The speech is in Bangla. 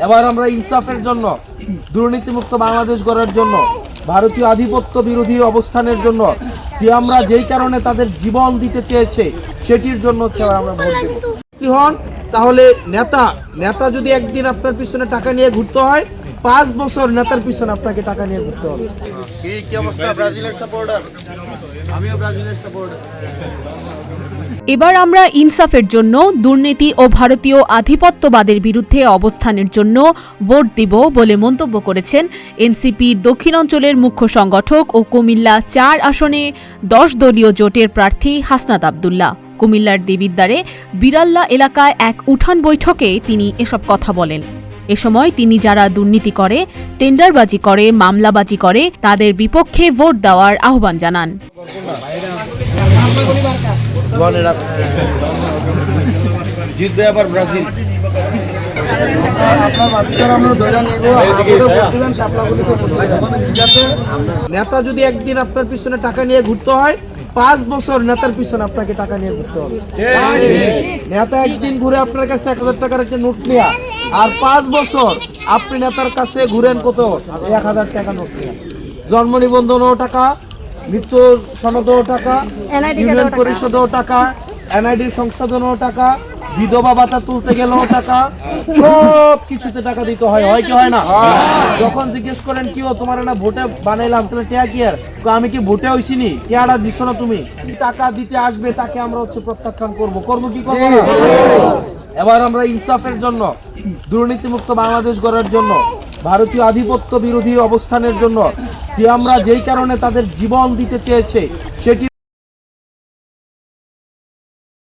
এবার আমরা ইনসাফের জন্য, দুর্নীতিমুক্ত বাংলাদেশ গড়ার জন্য, ভারতীয় আধিপত্য বিরোধী অবস্থানের জন্য, সিয়ামরা যেই কারণে তাদের জীবন দিতে চেয়েছে সেটির জন্য হচ্ছে আমরা ভোট দেব। কি হন তাহলে নেতা যদি একদিন আপনার পিছনে টাকা নিয়ে ঘুরতে হয়, 5 বছর নেতার পিছনে আপনাকে টাকা নিয়ে ঘুরতে হবে। কি অবস্থা? ব্রাজিলের সাপোর্টার, আমিও ব্রাজিলের সাপোর্টার। এবার আমরা ইনসাফের জন্য, দুর্নীতি ও ভারতীয় আধিপত্যবাদের বিরুদ্ধে অবস্থানের জন্য ভোট দিব বলে মন্তব্য করেছেন এনসিপি দক্ষিণাঞ্চলের মুখ্য সংগঠক ও কুমিল্লা 4 আসনে 10 দলীয় জোটের প্রার্থী হাসনাত আব্দুল্লাহ। কুমিল্লার দেবিদ্বারে বিরাল্লা এলাকায় এক উঠান বৈঠকে তিনি এসব কথা বলেন। এ সময় তিনি যারা দুর্নীতি করে, টেন্ডারবাজি করে, মামলাবাজি করে তাদের বিপক্ষে ভোট দেওয়ার আহ্বান জানান। জিতবে আবার ব্রাজিল। নেতা যদি একদিন আপনার পিছনে টাকা নিয়ে ঘুরতে হয়, 5 বছর নেতার পিছনে আপনাকে টাকা নিয়ে ঘুরতে হবে। নেতা একদিন ঘুরে আপনার কাছে 1000 টাকার একটা নোট নেয়া, আর 5 বছর আপনি নেতার কাছে ঘুরেন কত? 1000 টাকা নোট নেয়া। জন্ম নিবন্ধনও টাকা, মৃত্যু সনদও টাকা, ইউনিয়ন পরিষদও টাকা, এনআইডির সংশোধনও টাকা, বিধবা ভাতা তুলতে গেলেও টাকা, সব কিছুতে টাকা দিতে হয়। হয় কি হয় না? যখন জিজ্ঞেস করেন কি তোমার না ভোটে বানাইলাম, তাহলে টেয়া কি আর? আমি কি ভোটে হইছিনি? টেয়াটা দিচ্ছ না তুমি? টাকা দিতে আসবে তাকে আমরা প্রত্যাখ্যান করবো কি করবো না? এবার আমরা ইনসাফের জন্য, দুর্নীতিমুক্ত বাংলাদেশ গড়ার জন্য, ভারতীয় আধিপত্য বিরোধী অবস্থানের জন্য, সিয়ামরা যেই কারণে তাদের জীবন দিতে চেয়েছে